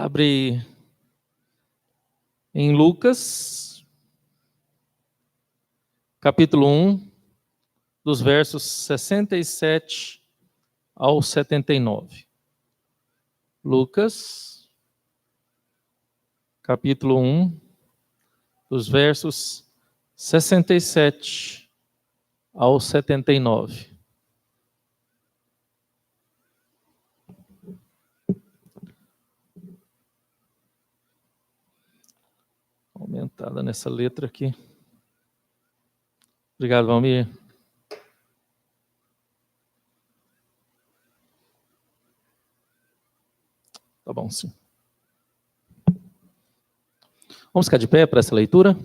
Abre em Lucas, capítulo 1, dos versos 67 ao 79. Lucas, capítulo 1, dos versos 67 ao 79. Aumentada nessa letra aqui. Obrigado, Valmir. Tá bom, sim. Vamos ficar de pé para essa leitura?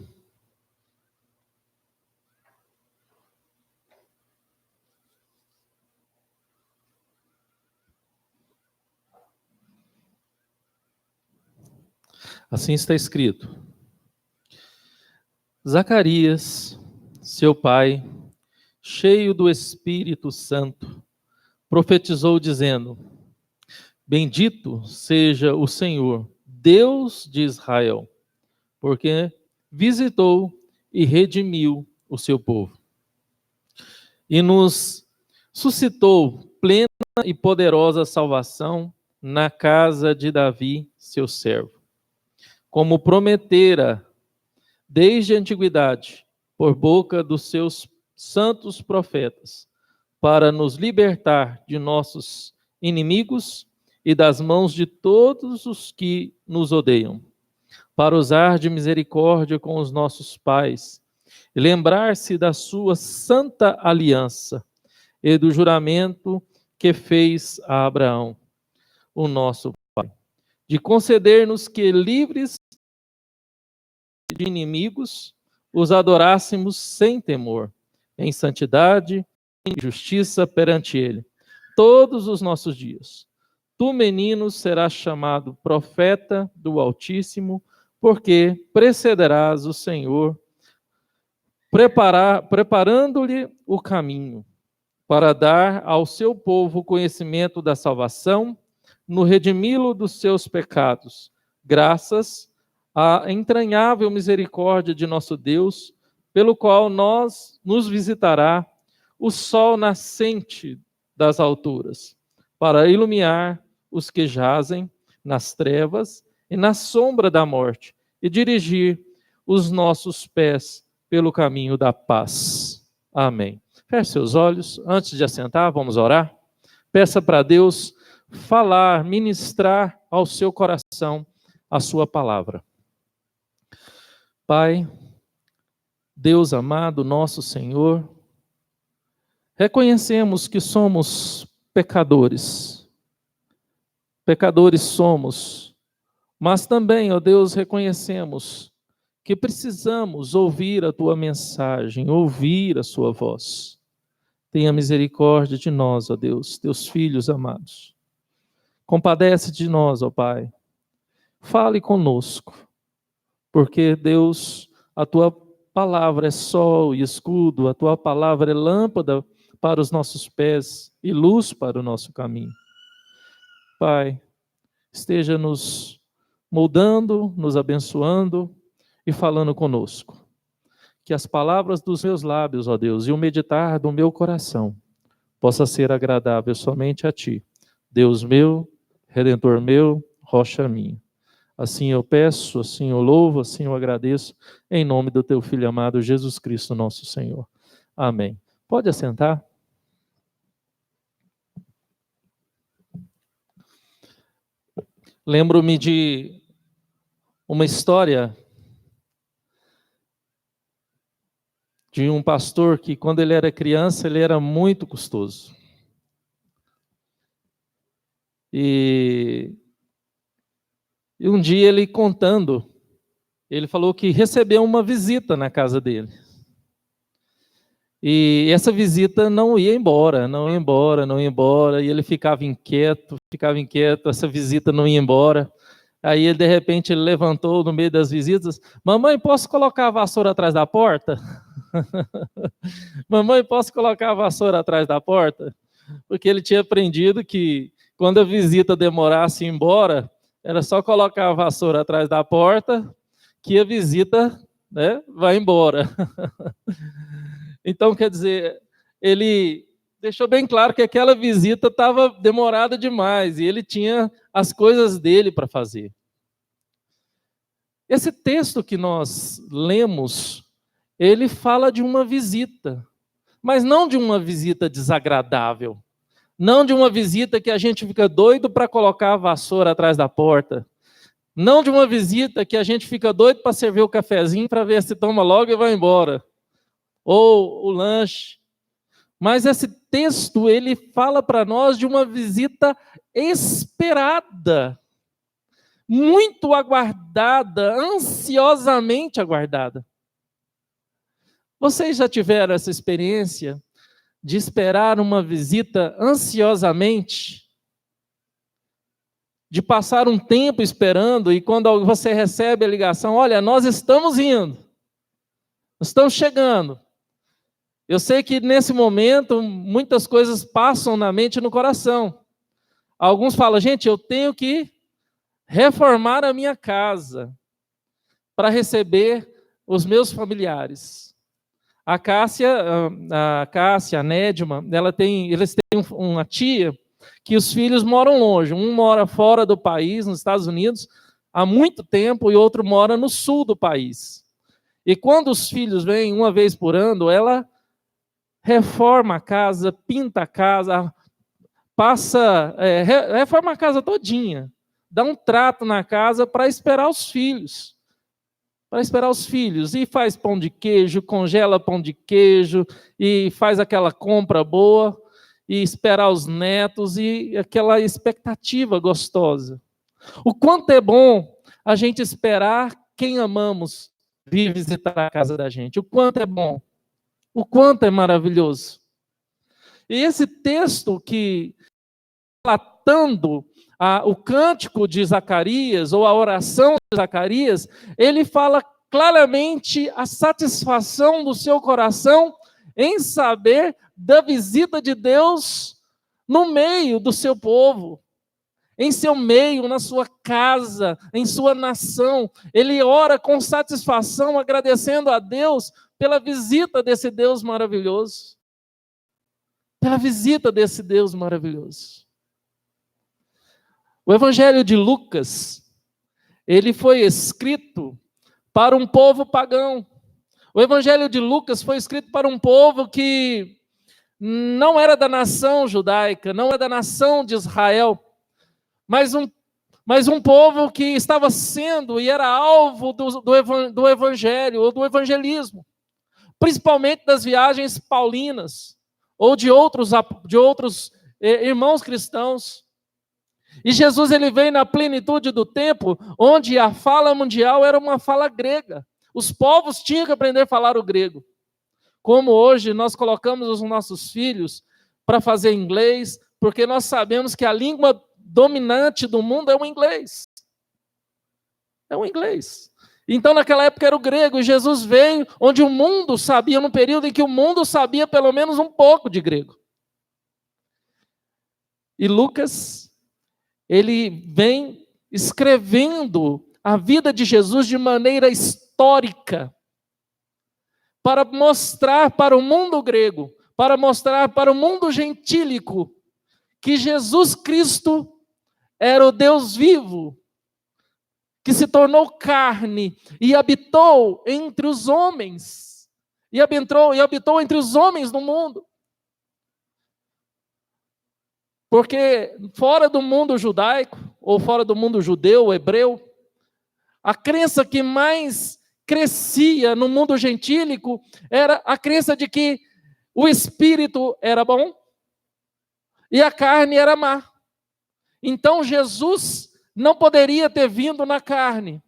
Assim está escrito. Zacarias, seu pai, cheio do Espírito Santo, profetizou dizendo: Bendito seja o Senhor, Deus de Israel, porque visitou e redimiu o seu povo. E nos suscitou plena e poderosa salvação na casa de Davi, seu servo, como prometera desde a antiguidade, por boca dos seus santos profetas, para nos libertar de nossos inimigos e das mãos de todos os que nos odeiam, para usar de misericórdia com os nossos pais, e lembrar-se da sua santa aliança e do juramento que fez a Abraão, o nosso pai, de conceder-nos que, livres de inimigos, os adorássemos sem temor, em santidade e justiça perante ele, todos os nossos dias. Tu, menino, serás chamado profeta do porque precederás o Senhor, preparando-lhe o caminho, para dar ao seu povo conhecimento da salvação, no redimi-lo dos seus pecados, graças à entranhável misericórdia de nosso Deus, pelo qual nos visitará o sol nascente das alturas, para iluminar os que jazem nas trevas e na sombra da morte, e dirigir os nossos pés pelo caminho da paz. Amém. Feche seus olhos. Antes de assentar, vamos orar. Peça para Deus falar, ministrar ao seu coração a sua palavra. Pai, Deus amado, nosso Senhor, reconhecemos que somos pecadores. Pecadores somos, mas também, ó Deus, reconhecemos que precisamos ouvir a Tua mensagem, ouvir a Sua voz. Tenha misericórdia de nós, ó Deus, Teus filhos amados. Compadece de nós, ó Pai. Fale conosco, porque, Deus, a Tua palavra é sol e escudo, a Tua palavra é lâmpada para os nossos pés e luz para o nosso caminho. Pai, esteja nos moldando, nos abençoando e falando conosco. Que as palavras dos meus lábios, ó Deus, e o meditar do meu coração possa ser agradável somente a Ti, Deus meu, Redentor meu, rocha minha. Assim eu peço, assim eu louvo, assim eu agradeço, em nome do Teu Filho amado, Jesus Cristo, nosso Senhor. Amém. Pode assentar. Lembro-me de uma história de um pastor que, quando ele era criança, ele era muito custoso. E um dia ele contando, ele falou que recebeu uma visita na casa dele. E essa visita não ia embora, não ia embora, não ia embora, e ele ficava inquieto, essa visita não ia embora. Aí, ele, de repente, ele levantou no meio das visitas: Mamãe, posso colocar a vassoura atrás da porta? Mamãe, posso colocar a vassoura atrás da porta? Porque ele tinha aprendido que, quando a visita demorasse embora, Era só colocar a vassoura atrás da porta que a visita, né, vai embora. Então, quer dizer, ele deixou bem claro que aquela visita estava demorada demais e ele tinha as coisas dele para fazer. Esse texto que nós lemos, ele fala de uma visita, mas não de uma visita desagradável, não de uma visita que a gente fica doido para colocar a vassoura atrás da porta, não de uma visita que a gente fica doido para servir o cafezinho para ver se toma logo e vai embora, ou o lanche. Mas esse texto, ele fala para nós de uma visita esperada, muito aguardada, ansiosamente aguardada. Vocês já tiveram essa experiência de esperar uma visita ansiosamente? De passar um tempo esperando e quando você recebe a ligação, olha, nós estamos indo, estamos chegando. Eu sei que nesse momento muitas coisas passam na mente e no coração. Alguns falam, gente, eu tenho que reformar a minha casa para receber os meus familiares. A Cássia, a Nédima, eles têm uma tia que os filhos moram longe. Um mora fora do país, nos Estados Unidos, há muito tempo, e outro mora no sul do país. E quando os filhos vêm uma vez por ano, ela reforma a casa, pinta a casa, reforma a casa todinha, dá um trato na casa para esperar os filhos. E faz pão de queijo, congela pão de queijo, e faz aquela compra boa, e esperar os netos, e aquela expectativa gostosa. O quanto é bom a gente esperar quem amamos vir visitar a casa da gente. O quanto é bom. O quanto é maravilhoso. E esse texto que, relatando o cântico de Zacarias, ou a oração de Zacarias, ele fala claramente a satisfação do seu coração em saber da visita de Deus no meio do seu povo, em seu meio, na sua casa, em sua nação. Ele ora com satisfação, agradecendo a Deus pela visita desse Deus maravilhoso. Pela visita desse Deus maravilhoso. O Evangelho de Lucas, ele foi escrito para um povo pagão. O Evangelho de Lucas foi escrito para um povo que não era da nação judaica, não era da nação de Israel, mas um povo que estava sendo e era alvo do Evangelho, ou do evangelismo. Principalmente das viagens paulinas, ou de outros irmãos cristãos. E Jesus, ele veio na plenitude do tempo, onde a fala mundial era uma fala grega. Os povos tinham que aprender a falar o grego. Como hoje nós colocamos os nossos filhos para fazer inglês, porque nós sabemos que a língua dominante do mundo é o inglês. É o inglês. Então, naquela época era o grego, e Jesus veio onde o mundo sabia, num período em que o mundo sabia pelo menos um pouco de grego. E Lucas, ele vem escrevendo a vida de Jesus de maneira histórica, para mostrar para o mundo grego, para mostrar para o mundo gentílico, que Jesus Cristo era o Deus vivo, que se tornou carne e habitou entre os homens, e habitou entre os homens do mundo. Porque fora do mundo judaico, ou fora do mundo judeu, hebreu, a crença que mais crescia no mundo gentílico era a crença de que o espírito era bom e a carne era má. Então Jesus não poderia ter vindo na carne,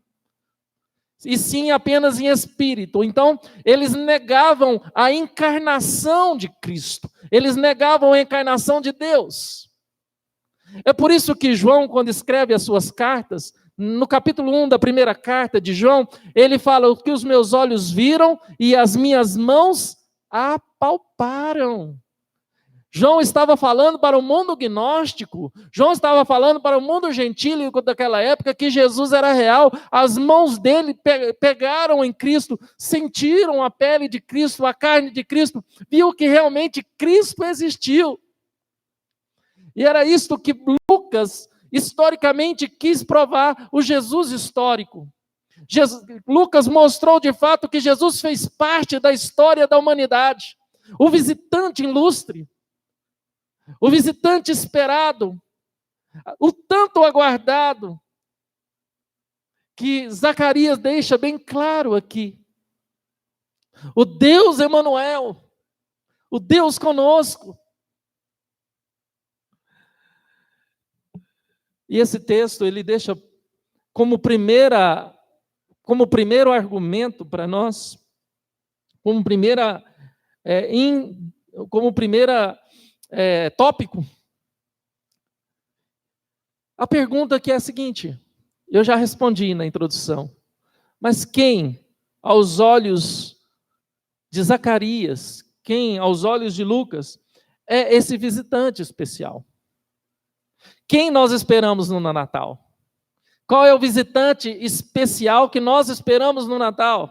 e sim apenas em espírito. Então, eles negavam a encarnação de Cristo, eles negavam a encarnação de Deus. É por isso que João, quando escreve as suas cartas, no capítulo 1 da primeira carta de João, ele fala: o que os meus olhos viram e as minhas mãos apalparam. João estava falando para o mundo gnóstico, João estava falando para o mundo gentílico daquela época que Jesus era real. As mãos dele pegaram em Cristo, sentiram a pele de Cristo, a carne de Cristo, viu que realmente Cristo existiu. E era isto que Lucas, historicamente, quis provar, o Jesus histórico. Lucas mostrou de fato que Jesus fez parte da história da humanidade. O visitante ilustre, o visitante esperado, o tanto aguardado, que Zacarias deixa bem claro aqui. O Deus Emanuel, o Deus conosco. E esse texto, ele deixa como primeiro argumento para nós, como primeira tópico, a pergunta que é a seguinte, eu já respondi na introdução, mas quem, aos olhos de Zacarias, quem, aos olhos de Lucas, é esse visitante especial? Quem nós esperamos no Natal? Qual é o visitante especial que nós esperamos no Natal?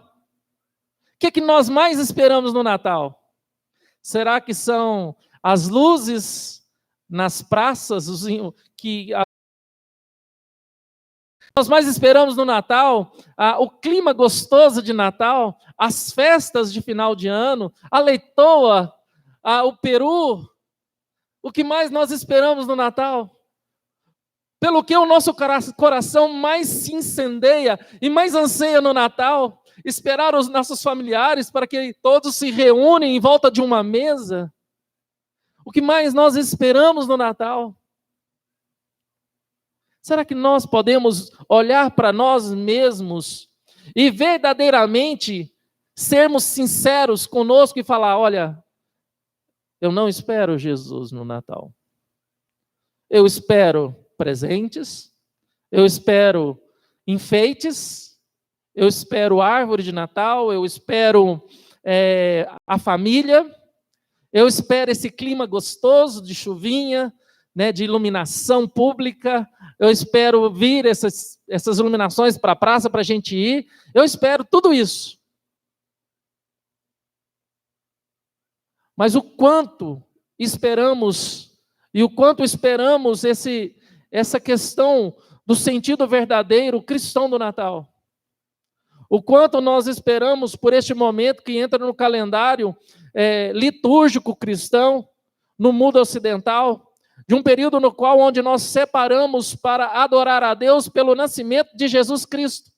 O que é que nós mais esperamos no Natal? Será que são as luzes nas praças que nós mais esperamos no Natal? O clima gostoso de Natal, as festas de final de ano, a leitoa, o peru? O que mais nós esperamos no Natal? Pelo que o nosso coração mais se incendeia e mais anseia no Natal? Esperar os nossos familiares para que todos se reúnem em volta de uma mesa? O que mais nós esperamos no Natal? Será que nós podemos olhar para nós mesmos e verdadeiramente sermos sinceros conosco e falar, olha, eu não espero Jesus no Natal. Eu espero presentes, eu espero enfeites, eu espero árvore de Natal, eu espero a família, eu espero esse clima gostoso de chuvinha, né, de iluminação pública, eu espero vir essas iluminações para a praça para a gente ir, eu espero tudo isso. Mas o quanto esperamos, e o quanto esperamos essa questão do sentido verdadeiro cristão do Natal. O quanto nós esperamos por este momento que entra no calendário litúrgico cristão, no mundo ocidental, de um período no qual onde nós separamos para adorar a Deus pelo nascimento de Jesus Cristo.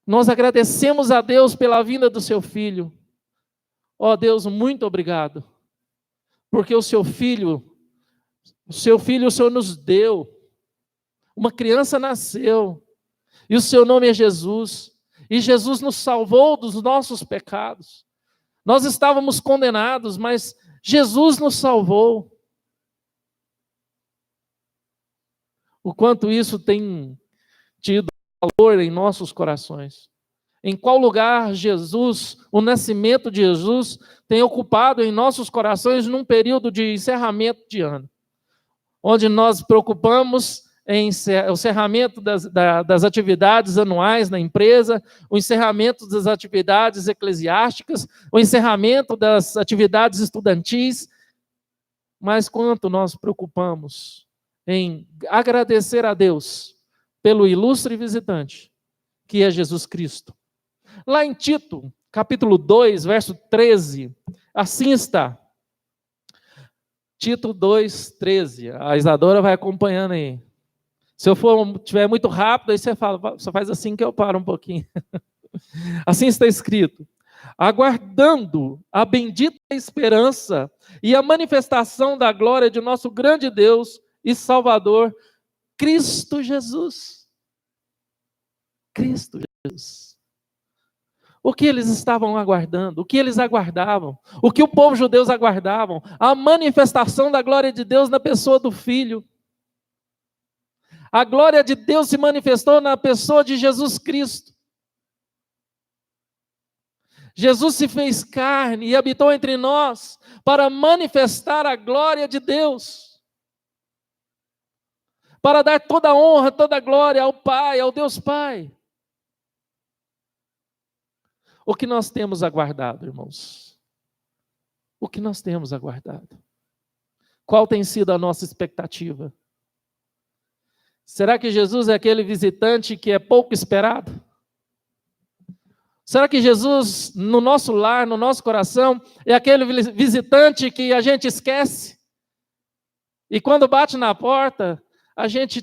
Nós agradecemos a Deus pela vinda do seu Filho. Ó Deus, muito obrigado, porque o seu Filho o Senhor nos deu, uma criança nasceu, e o seu nome é Jesus, e Jesus nos salvou dos nossos pecados. Nós estávamos condenados, mas Jesus nos salvou. O quanto isso tem tido valor em nossos corações. Em qual lugar Jesus, o nascimento de Jesus, tem ocupado em nossos corações num período de encerramento de ano, onde nós preocupamos em o encerramento das atividades anuais na empresa, o encerramento das atividades eclesiásticas, o encerramento das atividades estudantis, mas quanto nós preocupamos em agradecer a Deus pelo ilustre visitante, que é Jesus Cristo. Lá em Tito, capítulo 2, verso 13, assim está. Tito 2, 13. A Isadora vai acompanhando aí. Se eu estiver muito rápido, aí você fala, só faz assim que eu paro um pouquinho. Assim está escrito: aguardando a bendita esperança e a manifestação da glória de nosso grande Deus e Salvador, Cristo Jesus. Cristo Jesus. O que eles estavam aguardando? O que eles aguardavam? O que o povo judeu aguardava? A manifestação da glória de Deus na pessoa do Filho. A glória de Deus se manifestou na pessoa de Jesus Cristo. Jesus se fez carne e habitou entre nós para manifestar a glória de Deus, para dar toda a honra, toda a glória ao Pai, ao Deus Pai. O que nós temos aguardado, irmãos? O que nós temos aguardado? Qual tem sido a nossa expectativa? Será que Jesus é aquele visitante que é pouco esperado? Será que Jesus, no nosso lar, no nosso coração, é aquele visitante que a gente esquece? E quando bate na porta,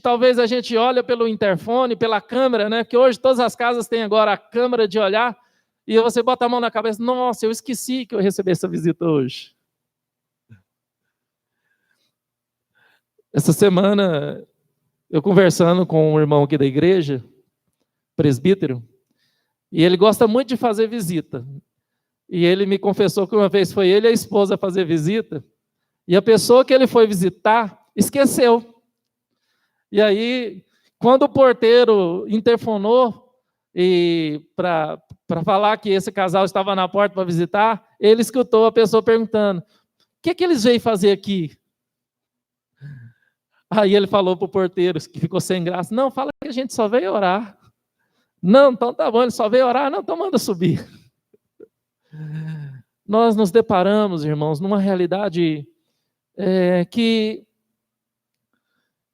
talvez a gente olha pelo interfone, pela câmera, né? Porque hoje todas as casas têm agora a câmera de olhar, e você bota a mão na cabeça, nossa, eu esqueci que eu recebi essa visita hoje. Essa semana, eu conversando com um irmão aqui da igreja, presbítero, e ele gosta muito de fazer visita. E ele me confessou que uma vez foi ele e a esposa fazer visita, e a pessoa que ele foi visitar esqueceu. E aí, quando o porteiro interfonou para falar que esse casal estava na porta para visitar, ele escutou a pessoa perguntando, o que eles veio fazer aqui? Aí ele falou para o porteiro, que ficou sem graça, não, fala que a gente só veio orar. Não, então tá bom, ele só veio orar, não, então manda subir. Nós nos deparamos, irmãos, numa realidade que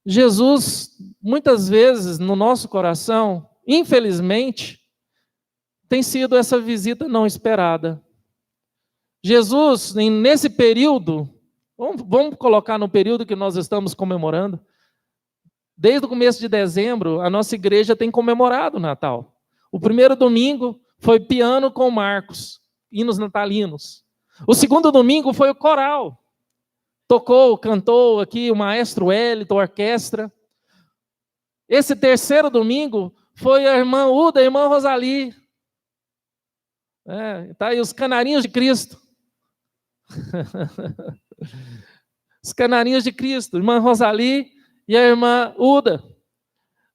Jesus, muitas vezes, no nosso coração, infelizmente, tem sido essa visita não esperada. Jesus, nesse período, vamos colocar no período que nós estamos comemorando, desde o começo de dezembro, a nossa igreja tem comemorado o Natal. O primeiro domingo foi piano com Marcos, hinos natalinos. O segundo domingo foi o coral. Cantou aqui o maestro Wellington, a orquestra. Esse terceiro domingo foi a irmã Uda, a irmã Rosali. Tá aí os canarinhos de Cristo. Os canarinhos de Cristo, irmã Rosali e a irmã Uda.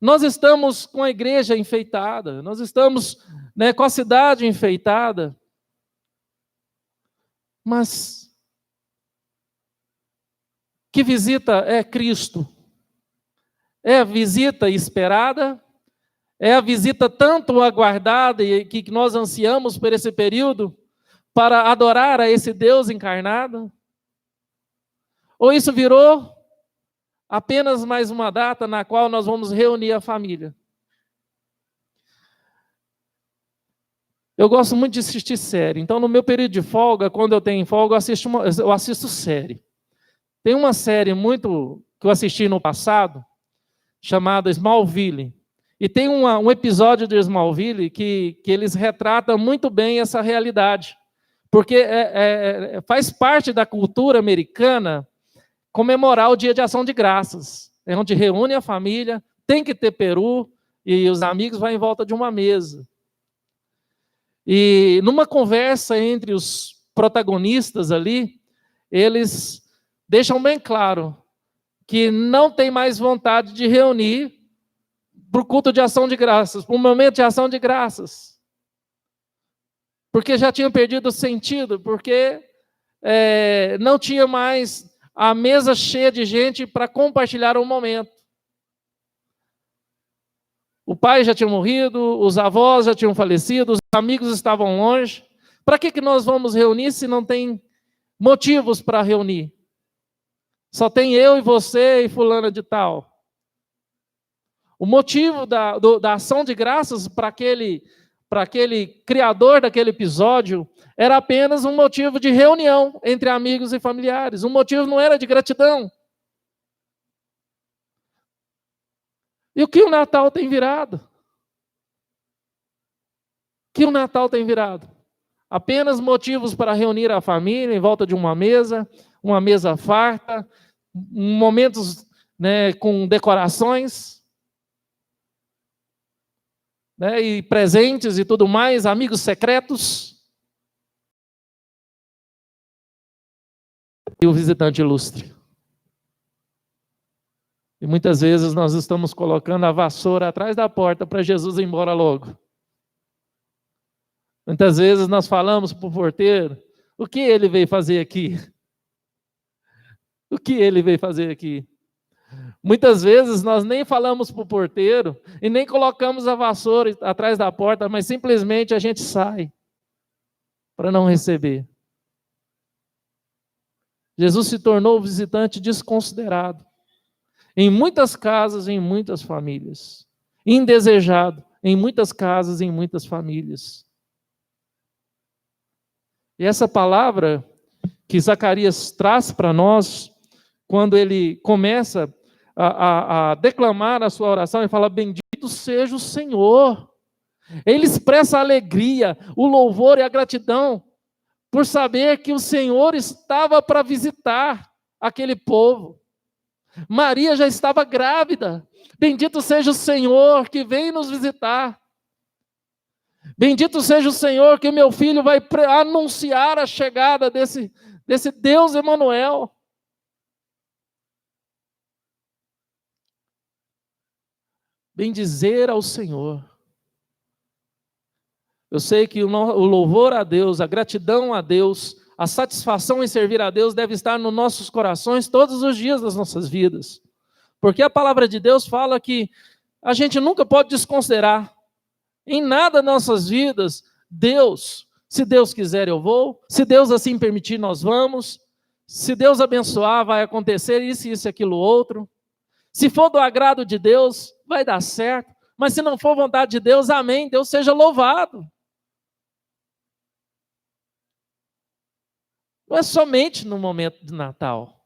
Nós estamos com a igreja enfeitada, nós estamos com a cidade enfeitada. Mas que visita é Cristo? É a visita esperada? É a visita tanto aguardada e que nós ansiamos por esse período para adorar a esse Deus encarnado? Ou isso virou apenas mais uma data na qual nós vamos reunir a família? Eu gosto muito de assistir série. Então, no meu período de folga, quando eu tenho folga, eu assisto série. Tem uma série que eu assisti no passado, chamada Smallville. E tem um episódio de Smallville que eles retratam muito bem essa realidade. Porque faz parte da cultura americana comemorar o Dia de Ação de Graças. É onde reúne a família, tem que ter peru, e os amigos vão em volta de uma mesa. E numa conversa entre os protagonistas ali, eles deixam bem claro que não tem mais vontade de reunir para o culto de ação de graças, para o momento de ação de graças. Porque já tinham perdido o sentido, porque não tinha mais a mesa cheia de gente para compartilhar o momento. O pai já tinha morrido, os avós já tinham falecido, os amigos estavam longe. Para que nós vamos reunir se não tem motivos para reunir? Só tem eu e você e fulana de tal. O motivo da ação de graças para aquele criador daquele episódio era apenas um motivo de reunião entre amigos e familiares. O motivo não era de gratidão. E o que o Natal tem virado? O que o Natal tem virado? Apenas motivos para reunir a família em volta de uma mesa farta, momentos com decorações, e presentes e tudo mais, amigos secretos. E o visitante ilustre. E muitas vezes nós estamos colocando a vassoura atrás da porta para Jesus ir embora logo. Muitas vezes nós falamos para o porteiro, o que ele veio fazer aqui? O que ele veio fazer aqui? Muitas vezes nós nem falamos para o porteiro e nem colocamos a vassoura atrás da porta, mas simplesmente a gente sai para não receber. Jesus se tornou visitante desconsiderado em muitas casas, em muitas famílias. Indesejado em muitas casas, em muitas famílias. E essa palavra que Zacarias traz para nós, quando ele começa a declamar a sua oração e fala, bendito seja o Senhor. Ele expressa a alegria, o louvor e a gratidão por saber que o Senhor estava para visitar aquele povo. Maria já estava grávida. Bendito seja o Senhor que vem nos visitar. Bendito seja o Senhor que meu filho vai anunciar a chegada desse Deus Emanuel. Bendizer ao Senhor. Eu sei que o louvor a Deus, a gratidão a Deus, a satisfação em servir a Deus deve estar nos nossos corações todos os dias das nossas vidas. Porque a palavra de Deus fala que a gente nunca pode desconsiderar em nada nas nossas vidas Deus. Se Deus quiser eu vou, se Deus assim permitir nós vamos, se Deus abençoar vai acontecer isso, isso e aquilo outro. Se for do agrado de Deus, vai dar certo. Mas se não for vontade de Deus, amém, Deus seja louvado. Não é somente no momento de Natal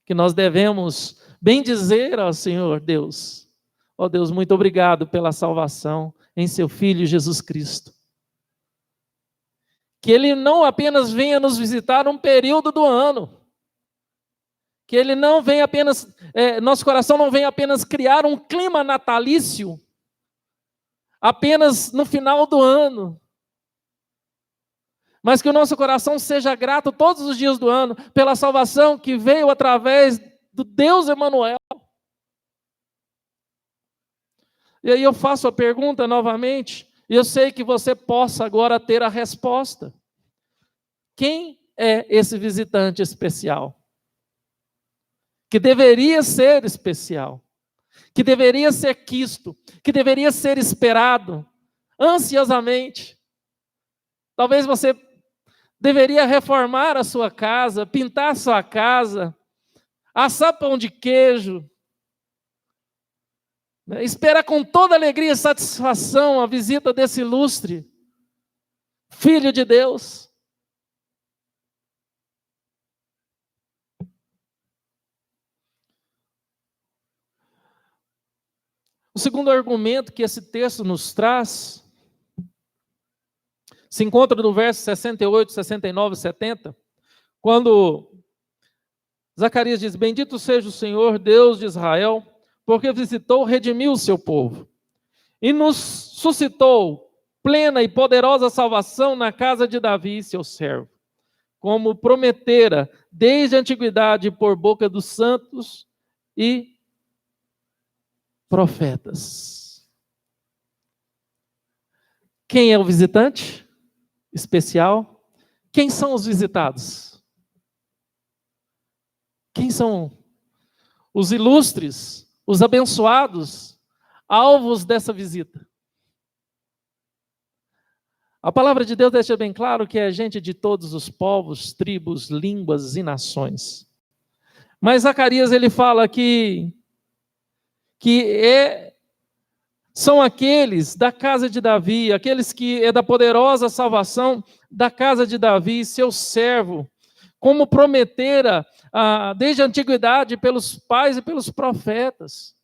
que nós devemos bendizer ao Senhor Deus. Ó Deus, muito obrigado pela salvação em seu Filho Jesus Cristo. Que Ele não apenas venha nos visitar um período do ano, que Ele não venha apenas, nosso coração não venha apenas criar um clima natalício, apenas no final do ano, mas que o nosso coração seja grato todos os dias do ano pela salvação que veio através do Deus Emanuel. E aí eu faço a pergunta novamente, e eu sei que você possa agora ter a resposta. Quem é esse visitante especial? Que deveria ser especial, que deveria ser quisto, que deveria ser esperado ansiosamente. Talvez você deveria reformar a sua casa, pintar a sua casa, assar pão de queijo, espera com toda alegria e satisfação a visita desse ilustre Filho de Deus. O segundo argumento que esse texto nos traz se encontra no verso 68, 69 e 70, quando Zacarias diz, bendito seja o Senhor, Deus de Israel, porque visitou, redimiu o seu povo, e nos suscitou plena e poderosa salvação na casa de Davi, seu servo, como prometera desde a antiguidade por boca dos santos e profetas. Quem é o visitante especial? Quem são os visitados? Quem são os ilustres, os abençoados, alvos dessa visita? A palavra de Deus deixa bem claro que é gente de todos os povos, tribos, línguas e nações. Mas Zacarias ele fala que são aqueles da casa de Davi, aqueles que é da poderosa salvação da casa de Davi, seu servo, como prometera desde a antiguidade pelos pais e pelos profetas.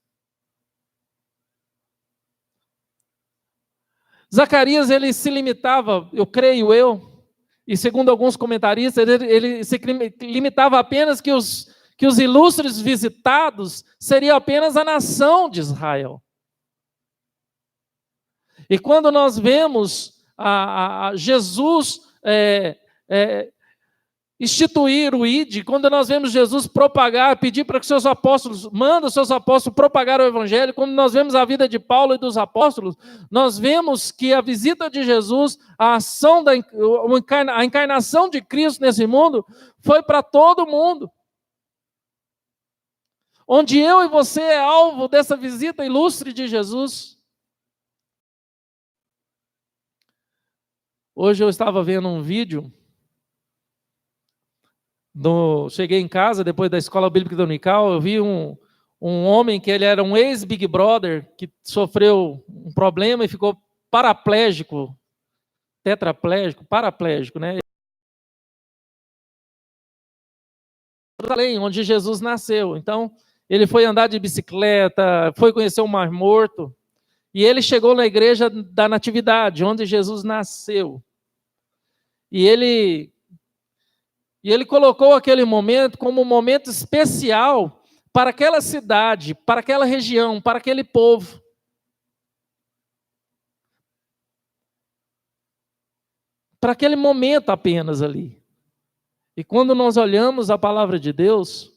Zacarias, ele se limitava, eu creio e segundo alguns comentaristas, ele se limitava apenas que os ilustres visitados seriam apenas a nação de Israel. E quando nós vemos Jesus instituir o ID, quando nós vemos Jesus propagar, pedir para que seus apóstolos, manda os seus apóstolos propagar o evangelho, quando nós vemos a vida de Paulo e dos apóstolos, nós vemos que a visita de Jesus, a ação a encarnação de Cristo nesse mundo, foi para todo mundo. Onde eu e você é alvo dessa visita ilustre de Jesus. Hoje eu estava vendo um vídeo, cheguei em casa, depois da escola bíblica dominical, eu vi um homem que ele era um ex-Big Brother, que sofreu um problema e ficou paraplégico, tetraplégico, paraplégico, né? Onde Jesus nasceu. Então, ele foi andar de bicicleta, foi conhecer o Mar Morto, e ele chegou na igreja da Natividade, onde Jesus nasceu. E ele colocou aquele momento como um momento especial para aquela cidade, para aquela região, para aquele povo. Para aquele momento apenas ali. E quando nós olhamos a palavra de Deus,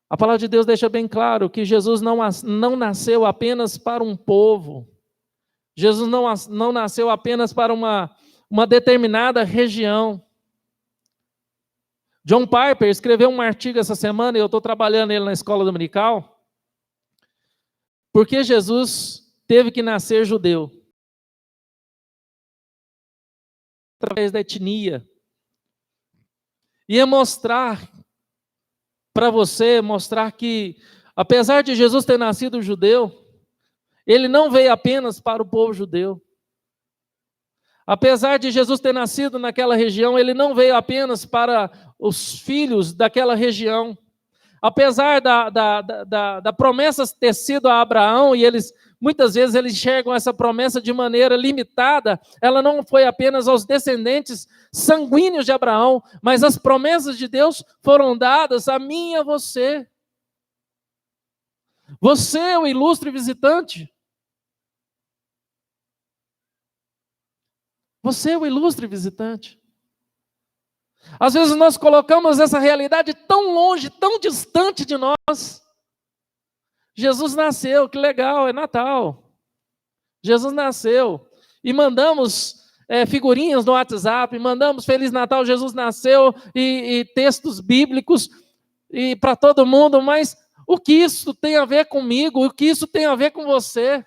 a palavra de Deus deixa bem claro que Jesus não nasceu apenas para um povo. Jesus não nasceu apenas para uma determinada região. John Piper escreveu um artigo essa semana, e eu estou trabalhando ele na escola dominical, porque Jesus teve que nascer judeu. Através da etnia. Ia mostrar para você, mostrar que, apesar de Jesus ter nascido judeu, ele não veio apenas para o povo judeu. Apesar de Jesus ter nascido naquela região, ele não veio apenas para os filhos daquela região. Apesar da promessa ter sido a Abraão, e muitas vezes eles enxergam essa promessa de maneira limitada, ela não foi apenas aos descendentes sanguíneos de Abraão, mas as promessas de Deus foram dadas a mim e a você. Você é o ilustre visitante. Você é o ilustre visitante. Às vezes nós colocamos essa realidade tão longe, tão distante de nós. Jesus nasceu, que legal, é Natal. Jesus nasceu. E mandamos figurinhas no WhatsApp, mandamos Feliz Natal, Jesus nasceu, e textos bíblicos e para todo mundo, mas o que isso tem a ver comigo? O que isso tem a ver com você?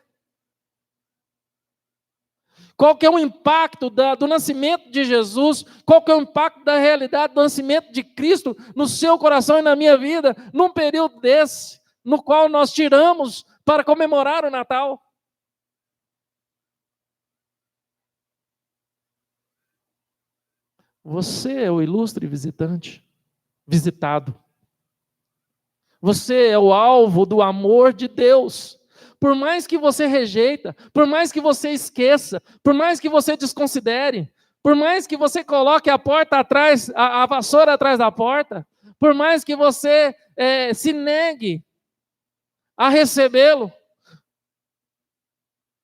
Qual que é o impacto do nascimento de Jesus? Qual que é o impacto da realidade do nascimento de Cristo no seu coração e na minha vida, num período desse, no qual nós tiramos para comemorar o Natal? Você é o ilustre visitado. Você é o alvo do amor de Deus. Por mais que você rejeita, por mais que você esqueça, por mais que você desconsidere, por mais que você coloque a porta atrás, a vassoura atrás da porta, por mais que você se negue a recebê-lo,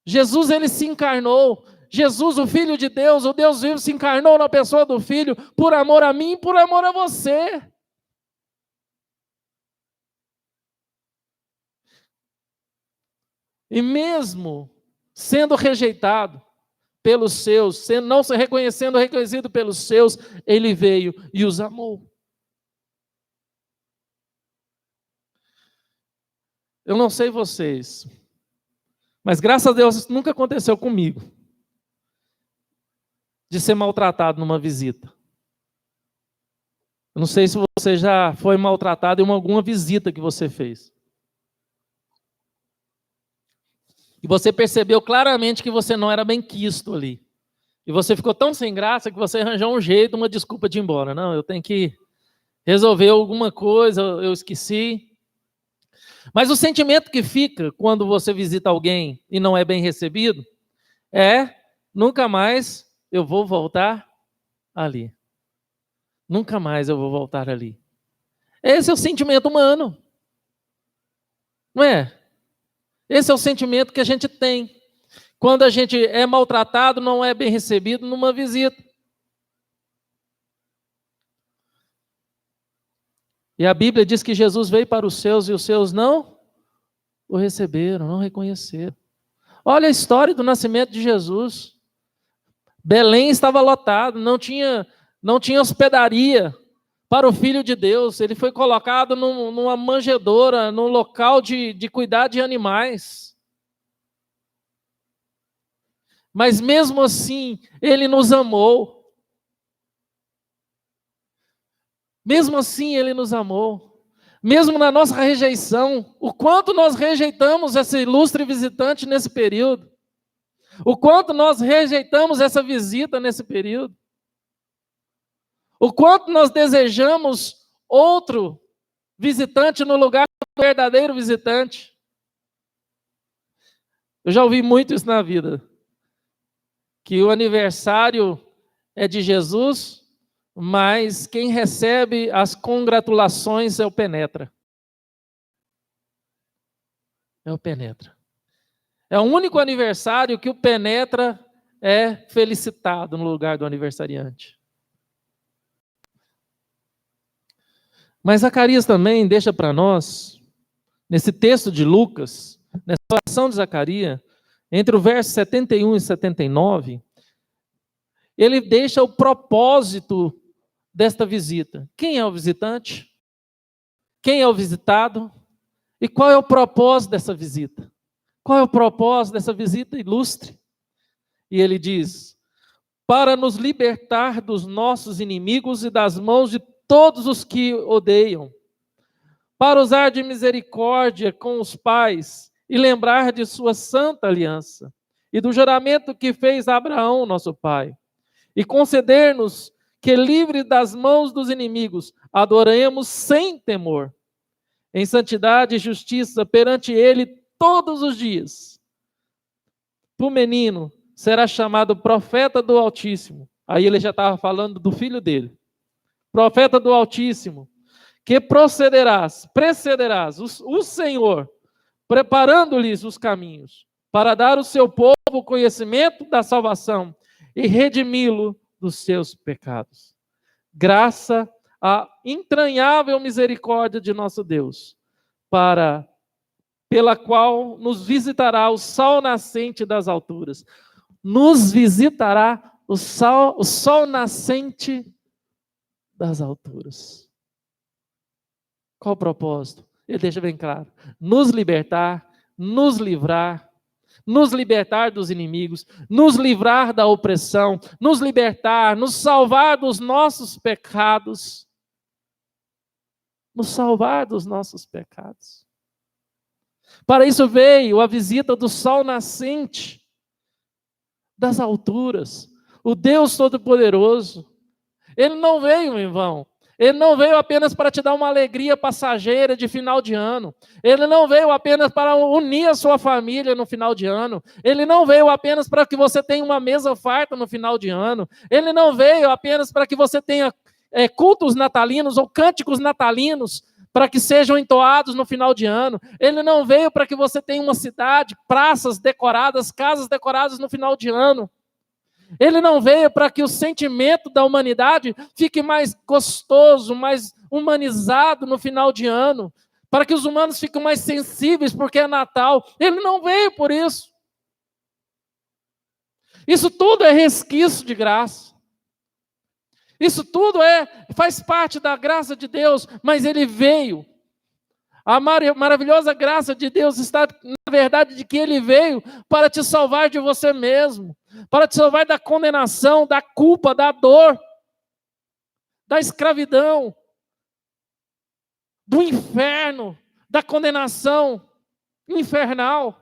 Jesus, ele se encarnou. Jesus, o Filho de Deus, o Deus vivo, se encarnou na pessoa do Filho, por amor a mim e por amor a você. E mesmo sendo rejeitado pelos seus, não se reconhecido pelos seus, ele veio e os amou. Eu não sei vocês, mas graças a Deus isso nunca aconteceu comigo, de ser maltratado numa visita. Eu não sei se você já foi maltratado em alguma visita que você fez. E você percebeu claramente que você não era bem quisto ali. E você ficou tão sem graça que você arranjou um jeito, uma desculpa de ir embora. Não, eu tenho que resolver alguma coisa, eu esqueci. Mas o sentimento que fica quando você visita alguém e não é bem recebido é: nunca mais eu vou voltar ali. Nunca mais eu vou voltar ali. Esse é o sentimento humano. Não é? Esse é o sentimento que a gente tem quando a gente é maltratado, não é bem recebido numa visita. E a Bíblia diz que Jesus veio para os seus e os seus não o receberam, não reconheceram. Olha a história do nascimento de Jesus. Belém estava lotado, não tinha hospedaria para o Filho de Deus. Ele foi colocado numa manjedoura, num local de cuidar de animais. Mas mesmo assim, Ele nos amou. Mesmo assim, Ele nos amou. Mesmo na nossa rejeição, o quanto nós rejeitamos esse ilustre visitante nesse período. O quanto nós rejeitamos essa visita nesse período. O quanto nós desejamos outro visitante no lugar do verdadeiro visitante. Eu já ouvi muito isso na vida. Que o aniversário é de Jesus, mas quem recebe as congratulações é o penetra. É o penetra. É o único aniversário que o penetra é felicitado no lugar do aniversariante. Mas Zacarias também deixa para nós, nesse texto de Lucas, nessa oração de Zacarias, entre o verso 71 e 79, ele deixa o propósito desta visita. Quem é o visitante? Quem é o visitado? E qual é o propósito dessa visita? Qual é o propósito dessa visita ilustre? E ele diz: para nos libertar dos nossos inimigos e das mãos de todos os que odeiam, para usar de misericórdia com os pais e lembrar de sua santa aliança e do juramento que fez a Abraão, nosso pai, e conceder-nos que, livre das mãos dos inimigos, adoremos sem temor, em santidade e justiça perante ele todos os dias. O menino será chamado profeta do Altíssimo. Aí ele já estava falando do filho dele. Profeta do Altíssimo, que precederás o Senhor, preparando-lhes os caminhos, para dar ao seu povo o conhecimento da salvação e redimi-lo dos seus pecados. Graça à entranhável misericórdia de nosso Deus, pela qual nos visitará o sol nascente das alturas. Nos visitará o sol nascente das alturas. Qual o propósito? Ele deixa bem claro: nos libertar, nos livrar, nos libertar dos inimigos, nos livrar da opressão, nos libertar, nos salvar dos nossos pecados. Nos salvar dos nossos pecados. Para isso veio a visita do sol nascente das alturas, o Deus Todo-Poderoso. Ele não veio em vão. Ele não veio apenas para te dar uma alegria passageira de final de ano. Ele não veio apenas para unir a sua família no final de ano. Ele não veio apenas para que você tenha uma mesa farta no final de ano. Ele não veio apenas para que você tenha cultos natalinos ou cânticos natalinos para que sejam entoados no final de ano. Ele não veio para que você tenha uma cidade, praças decoradas, casas decoradas no final de ano. Ele não veio para que o sentimento da humanidade fique mais gostoso, mais humanizado no final de ano, para que os humanos fiquem mais sensíveis porque é Natal. Ele não veio por isso. Isso tudo é resquício de graça. Isso tudo faz parte da graça de Deus, mas ele veio. A maravilhosa graça de Deus está na verdade de que ele veio para te salvar de você mesmo, para te salvar da condenação, da culpa, da dor, da escravidão, do inferno, da condenação infernal,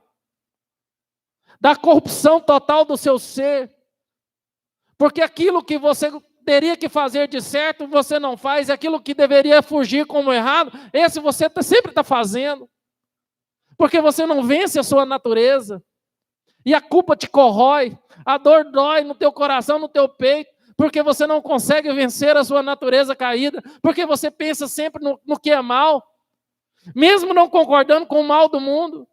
da corrupção total do seu ser. Porque aquilo que você teria que fazer de certo, você não faz, e aquilo que deveria fugir como errado, esse você sempre está fazendo. Porque você não vence a sua natureza. E a culpa te corrói, a dor dói no teu coração, no teu peito, porque você não consegue vencer a sua natureza caída, porque você pensa sempre no que é mal, mesmo não concordando com o mal do mundo.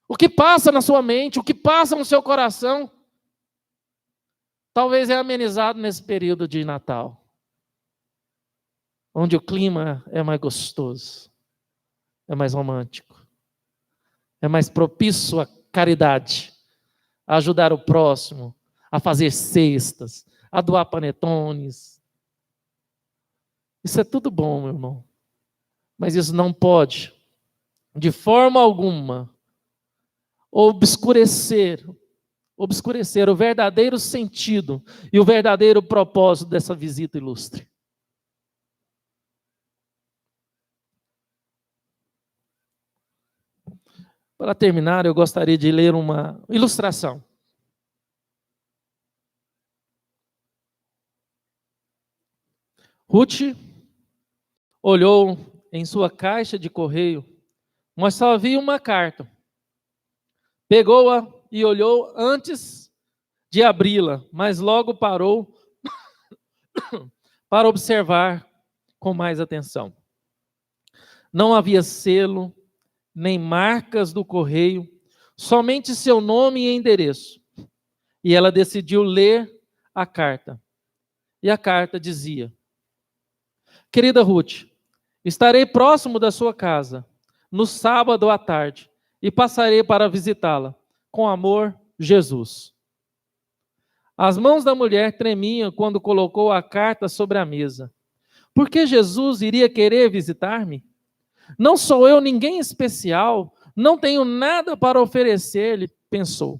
O que passa na sua mente, o que passa no seu coração, talvez é amenizado nesse período de Natal. onde o clima é mais gostoso, é mais romântico, é mais propício à caridade, a ajudar o próximo, a fazer cestas, a doar panetones. Isso é tudo bom, meu irmão. Mas isso não pode, de forma alguma, obscurecer o verdadeiro sentido e o verdadeiro propósito dessa visita ilustre. Para terminar, eu gostaria de ler uma ilustração. Ruth olhou em sua caixa de correio, mas só havia uma carta. Pegou-a e olhou antes de abri-la, mas logo parou para observar com mais atenção. Não havia selo, nem marcas do correio, somente seu nome e endereço. E ela decidiu ler a carta. E a carta dizia: Querida Ruth, estarei próximo da sua casa, no sábado à tarde, e passarei para visitá-la. Com amor, Jesus. As mãos da mulher tremiam quando colocou a carta sobre a mesa. Por que Jesus iria querer visitar-me? Não sou eu ninguém especial, não tenho nada para oferecer-lhe, pensou.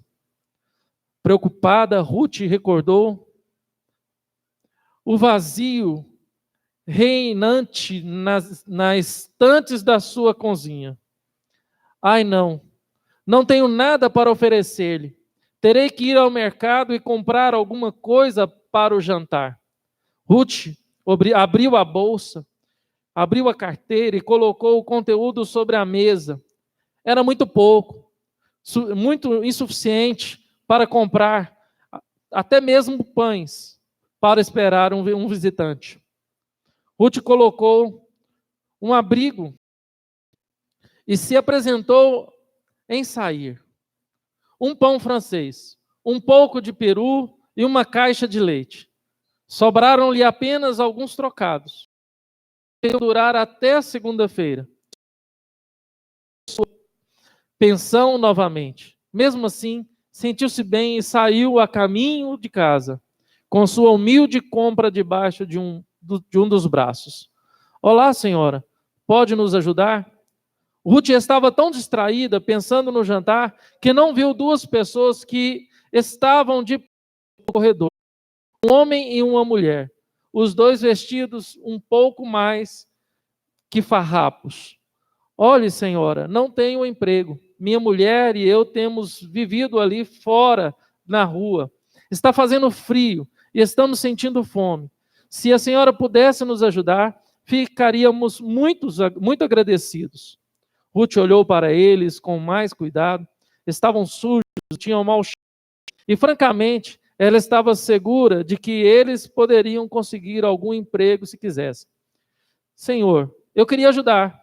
Preocupada, Ruth recordou o vazio reinante nas estantes da sua cozinha. Ai, não tenho nada para oferecer-lhe. Terei que ir ao mercado e comprar alguma coisa para o jantar. Ruth abriu a bolsa, abriu a carteira e colocou o conteúdo sobre a mesa. Era muito pouco, muito insuficiente para comprar até mesmo pães para esperar um visitante. Ruth colocou um abrigo e se apresentou em sair. Um pão francês, um pouco de peru e uma caixa de leite. Sobraram-lhe apenas alguns trocados. Veio durar até a segunda-feira. Pensão novamente. Mesmo assim, sentiu-se bem e saiu a caminho de casa, com sua humilde compra debaixo de um dos braços. Olá, senhora, pode nos ajudar? Ruth estava tão distraída, pensando no jantar, que não viu duas pessoas que estavam de no corredor. Um homem e uma mulher. Os dois vestidos um pouco mais que farrapos. Olhe, senhora, não tenho emprego. Minha mulher e eu temos vivido ali fora, na rua. Está fazendo frio e estamos sentindo fome. Se a senhora pudesse nos ajudar, ficaríamos muito agradecidos. Ruth olhou para eles com mais cuidado. Estavam sujos, tinham mau cheiro. E, francamente, ela estava segura de que eles poderiam conseguir algum emprego se quisessem. Senhor, eu queria ajudar,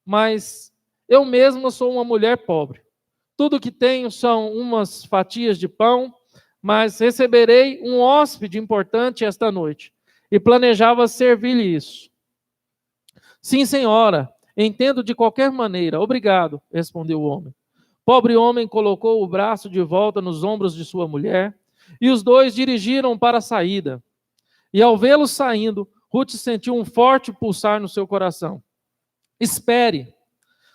mas eu mesma sou uma mulher pobre. Tudo que tenho são umas fatias de pão, mas receberei um hóspede importante esta noite e planejava servir-lhe isso. Sim, senhora, entendo de qualquer maneira. Obrigado, respondeu o homem. Pobre homem colocou o braço de volta nos ombros de sua mulher e os dois dirigiram para a saída. E ao vê-los saindo, Ruth sentiu um forte pulsar no seu coração. Espere!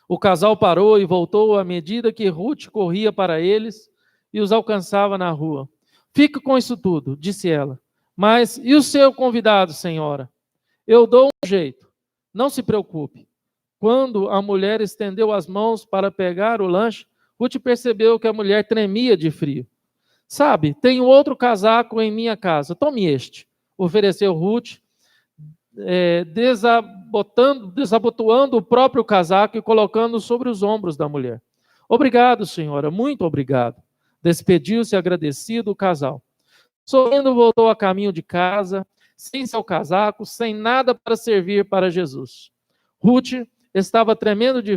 O casal parou e voltou à medida que Ruth corria para eles e os alcançava na rua. Fique com isso tudo, disse ela. Mas e o seu convidado, senhora? Eu dou um jeito. Não se preocupe. Quando a mulher estendeu as mãos para pegar o lanche, Ruth percebeu que a mulher tremia de frio. Sabe, tenho outro casaco em minha casa. Tome este, ofereceu Ruth, desabotoando o próprio casaco e colocando sobre os ombros da mulher. Obrigado, senhora, muito obrigado. Despediu-se agradecido o casal. Sorrindo, voltou a caminho de casa, sem seu casaco, sem nada para servir para Jesus. Ruth estava tremendo de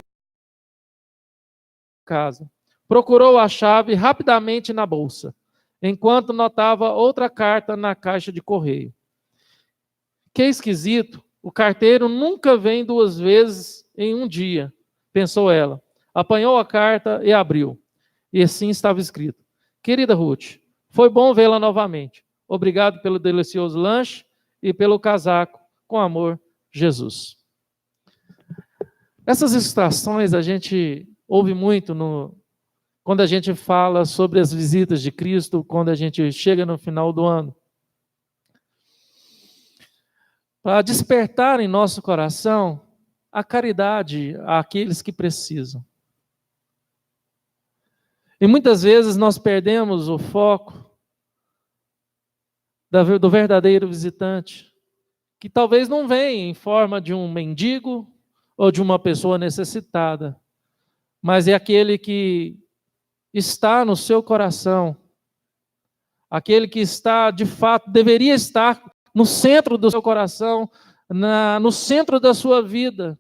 casa. Procurou a chave rapidamente na bolsa, enquanto notava outra carta na caixa de correio. Que esquisito, O carteiro nunca vem 2 vezes em um dia, pensou ela. Apanhou a carta e abriu. E assim estava escrito: Querida Ruth, foi bom vê-la novamente. Obrigado pelo delicioso lanche e pelo casaco. Com amor, Jesus. Essas ilustrações a gente ouve muito quando a gente fala sobre as visitas de Cristo, quando a gente chega no final do ano. Para despertar em nosso coração a caridade àqueles que precisam. E muitas vezes nós perdemos o foco do verdadeiro visitante, que talvez não venha em forma de um mendigo ou de uma pessoa necessitada, mas é aquele que está no seu coração, aquele que está, de fato, deveria estar no centro do seu coração, no centro da sua vida.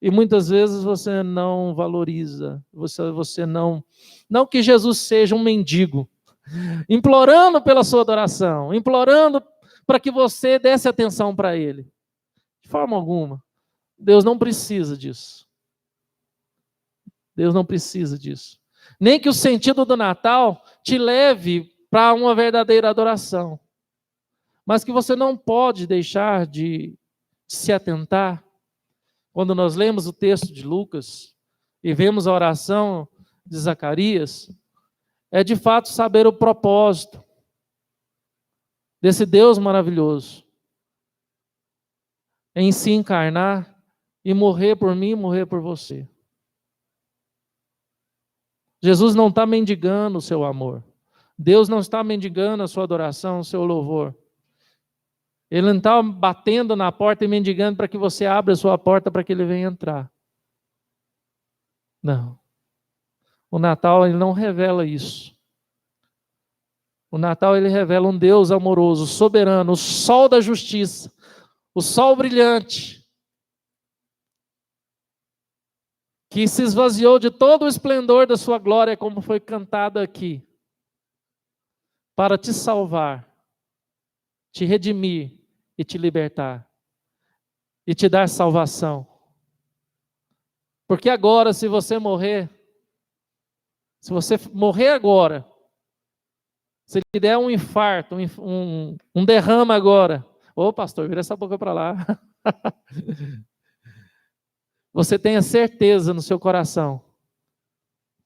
E muitas vezes você não valoriza, você não que Jesus seja um mendigo, implorando pela sua adoração, implorando para que você desse atenção para Ele. De forma alguma. Deus não precisa disso. Deus não precisa disso. Nem que o sentido do Natal te leve para uma verdadeira adoração. Mas que você não pode deixar de se atentar. Quando nós lemos o texto de Lucas e vemos a oração de Zacarias, é de fato saber o propósito desse Deus maravilhoso em se encarnar e morrer por mim e morrer por você. Jesus não está mendigando o seu amor. Deus não está mendigando a sua adoração, o seu louvor. Ele não está batendo na porta e mendigando para que você abra a sua porta para que ele venha entrar. Não. O Natal ele não revela isso. O Natal ele revela um Deus amoroso, soberano, o sol da justiça, o sol brilhante, que se esvaziou de todo o esplendor da sua glória, como foi cantado aqui, para te salvar, te redimir e te libertar, e te dar salvação. Porque agora, se você morrer agora, se lhe der um infarto, um derrame agora, ô pastor, vira essa boca para lá. Você tenha certeza no seu coração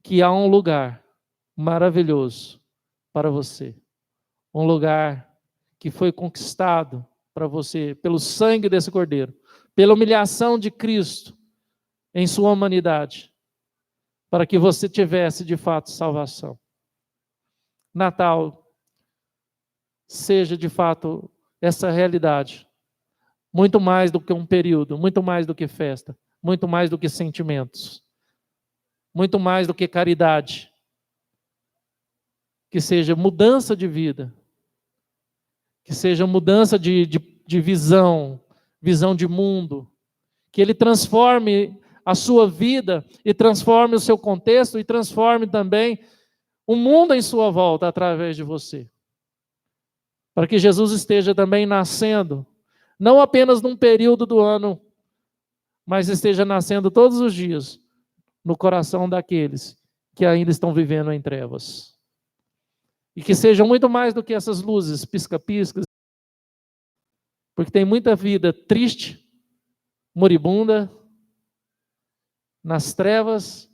que há um lugar maravilhoso para você. Um lugar que foi conquistado para você pelo sangue desse Cordeiro, pela humilhação de Cristo em sua humanidade, para que você tivesse de fato salvação. Natal seja de fato essa realidade, muito mais do que um período, muito mais do que festa, muito mais do que sentimentos, muito mais do que caridade, que seja mudança de vida, que seja mudança de visão de mundo, que ele transforme a sua vida e transforme o seu contexto e transforme também o mundo em sua volta através de você. Para que Jesus esteja também nascendo, não apenas num período do ano, mas esteja nascendo todos os dias no coração daqueles que ainda estão vivendo em trevas. E que sejam muito mais do que essas luzes, pisca-piscas, porque tem muita vida triste, moribunda, nas trevas,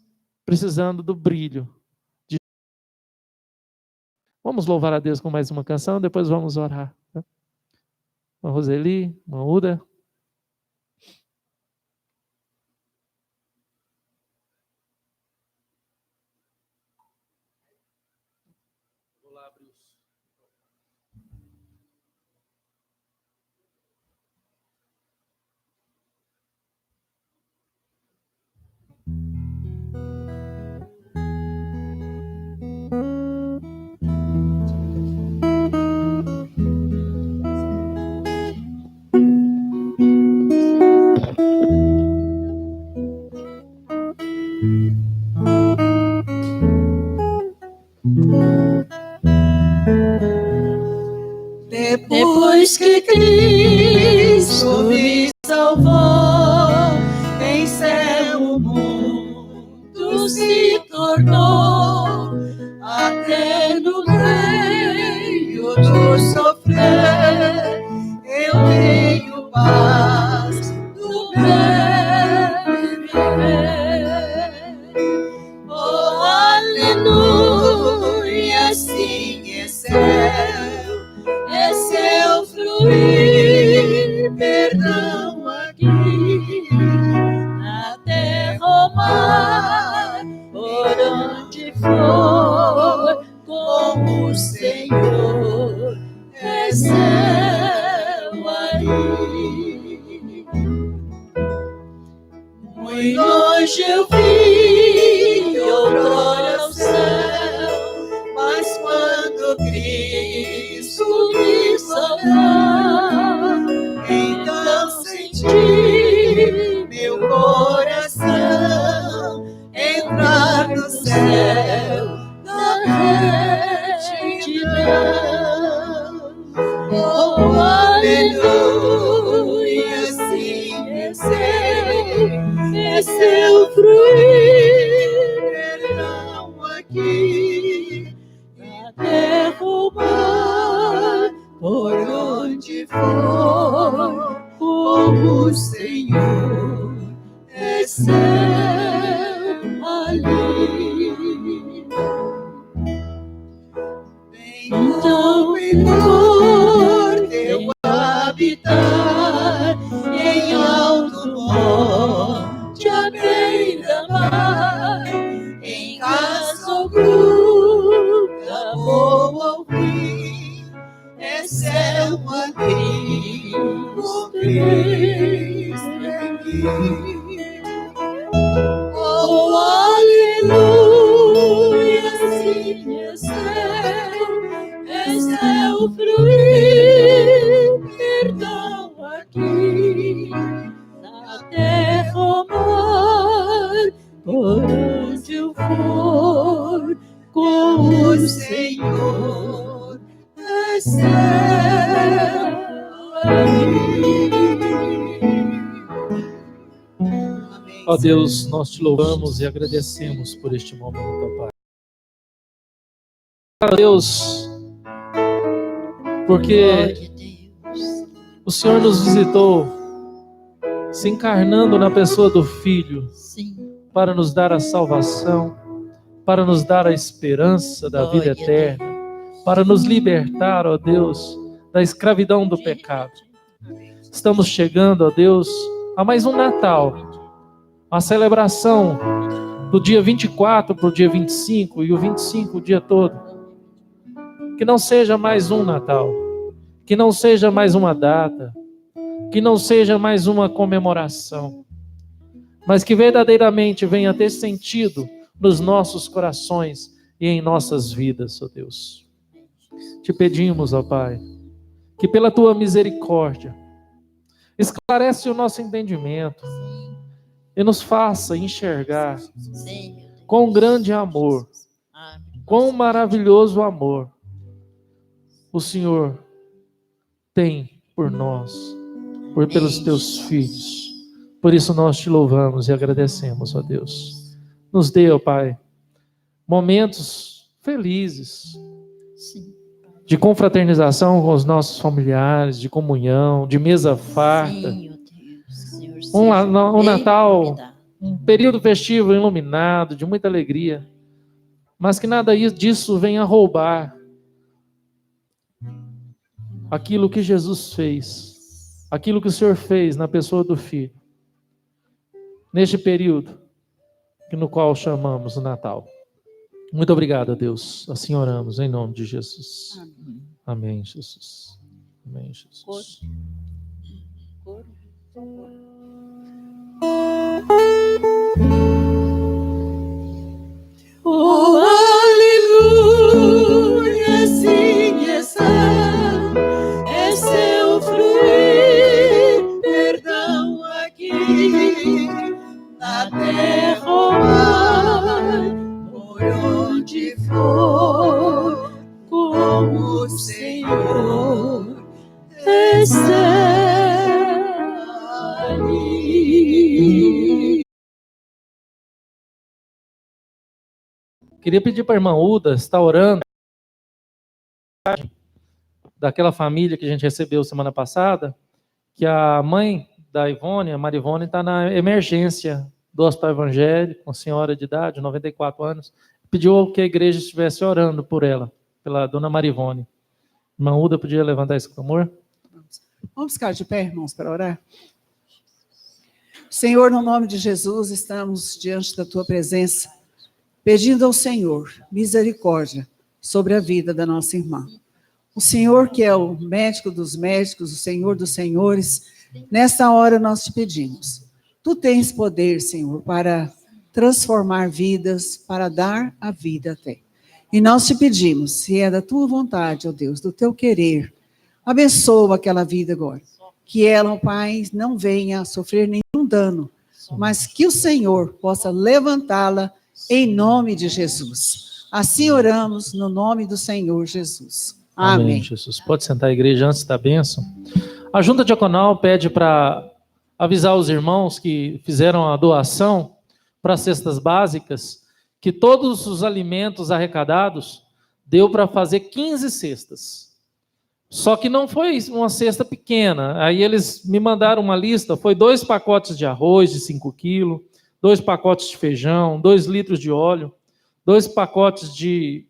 precisando do brilho. Vamos louvar a Deus com mais uma canção, depois vamos orar. Uma Roseli, uma Uda. Depois que Cristo me Hoje eu vi outrora o céu, mas quando Cristo me salvar, então senti meu coração entrar no céu da retidão. Oh, aleluia, sim, esse é o fruir, perdão aqui, na terra ou mar, por onde for, como o Senhor é céu ali. Então, Senhor, teu habitar em alto monte à beira-mar, em casa ou gruta vou ouvir, é céu ali, o Cristo aqui. Oh, aleluia, sim, é céu fruir, perdão aqui, na terra ou mar, por onde eu for, com o Senhor, é céu ali. Ó Deus, nós te louvamos e agradecemos por este momento, ó Pai. Ó Deus, porque o Senhor nos visitou, se encarnando na pessoa do Filho, para nos dar a salvação, para nos dar a esperança da vida eterna, para nos libertar, ó Deus, da escravidão do pecado. Estamos chegando, ó Deus, a mais um Natal, a celebração do dia 24 para o dia 25 e o 25 o dia todo. Que não seja mais um Natal, que não seja mais uma data, que não seja mais uma comemoração, mas que verdadeiramente venha ter sentido nos nossos corações e em nossas vidas, ó Deus. Te pedimos, ó Pai, que pela Tua misericórdia esclarece o nosso entendimento e nos faça enxergar com grande amor, com maravilhoso amor, o Senhor tem por nós, pelos Teus filhos. Por isso nós te louvamos e agradecemos, ó Deus. Nos dê, ó Pai, momentos felizes, de confraternização com os nossos familiares, de comunhão, de mesa farta. Um Natal, um período festivo iluminado, de muita alegria, mas que nada disso venha roubar aquilo que Jesus fez, aquilo que o Senhor fez na pessoa do Filho, neste período no qual chamamos o Natal. Muito obrigado, Deus. Assim oramos, em nome de Jesus. Amém, Jesus. Amém, Jesus. Oh, aleluia, sim, é seu fruir, perdão aqui, na terra ou mar, por onde for, como o Senhor é céu ali. Queria pedir para a irmã Uda estar orando daquela família que a gente recebeu semana passada, que a mãe da Ivone, a Marivone, está na emergência do Hospital Evangélico, uma senhora de idade, 94 anos, pediu que a igreja estivesse orando por ela, pela dona Marivone. Irmã Uda, podia levantar esse clamor? Vamos ficar de pé, irmãos, para orar? Senhor, no nome de Jesus, estamos diante da Tua presença, pedindo ao Senhor misericórdia sobre a vida da nossa irmã. O Senhor, que é o médico dos médicos, o Senhor dos senhores, nesta hora nós te pedimos, Tu tens poder, Senhor, para transformar vidas, para dar a vida até. E nós te pedimos, se é da tua vontade, ó Deus, do teu querer, abençoa aquela vida agora. Que ela, ó Pai, não venha a sofrer nenhum dano, mas que o Senhor possa levantá-la em nome de Jesus. Assim oramos no nome do Senhor Jesus. Amém. Jesus. Pode sentar a igreja antes da bênção. A junta diaconal pede para avisar os irmãos que fizeram a doação para cestas básicas, que todos os alimentos arrecadados deu para fazer 15 cestas. Só que não foi uma cesta pequena. Aí eles me mandaram uma lista, foi 2 pacotes de arroz de 5 quilos, 2 pacotes de feijão, 2 litros de óleo, 2 pacotes de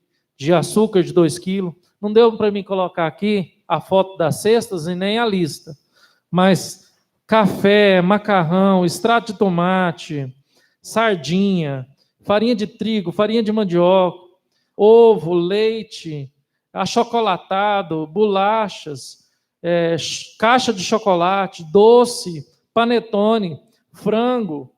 açúcar de 2 quilos. Não deu para mim colocar aqui a foto das cestas e nem a lista. Mas café, macarrão, extrato de tomate, sardinha, farinha de trigo, farinha de mandioca, ovo, leite, achocolatado, bolachas, caixa de chocolate, doce, panetone, frango,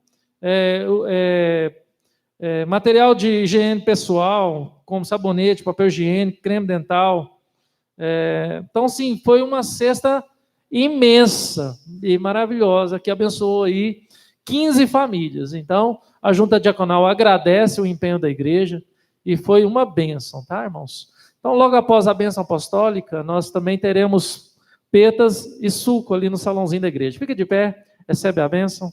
material de higiene pessoal, como sabonete, papel higiênico, creme dental. Então, sim, foi uma cesta imensa e maravilhosa, que abençoou aí 15 famílias. Então, a junta diaconal agradece o empenho da igreja e foi uma bênção, tá, irmãos? Então, logo após a bênção apostólica, nós também teremos petas e suco ali no salãozinho da igreja. Fica de pé, recebe a bênção.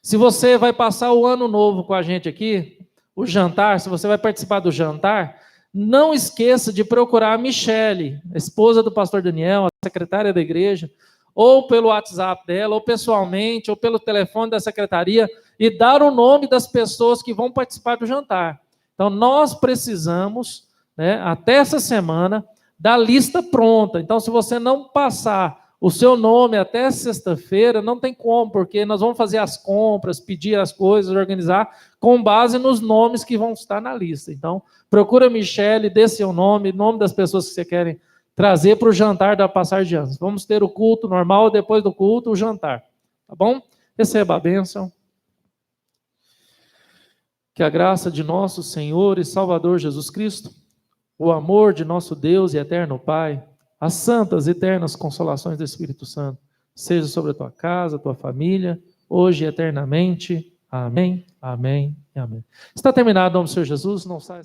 Se você vai passar o ano novo com a gente aqui, o jantar, se você vai participar do jantar, não esqueça de procurar a Michele, a esposa do pastor Daniel, a secretária da igreja, ou pelo WhatsApp dela, ou pessoalmente, ou pelo telefone da secretaria, e dar o nome das pessoas que vão participar do jantar. Então, nós precisamos, até essa semana, da lista pronta. Então, se você não passar o seu nome até sexta-feira, não tem como, porque nós vamos fazer as compras, pedir as coisas, organizar, com base nos nomes que vão estar na lista. Então, procura a Michele, dê seu nome das pessoas que você querem trazer para o jantar da passagem de anos. Vamos ter o culto normal, depois do culto, o jantar. Tá bom? Receba a bênção. Que a graça de nosso Senhor e Salvador Jesus Cristo, o amor de nosso Deus e eterno Pai, as santas e eternas consolações do Espírito Santo, seja sobre a tua casa, a tua família, hoje e eternamente. Amém, amém e amém. Está terminado, em nome do Senhor Jesus, não sai.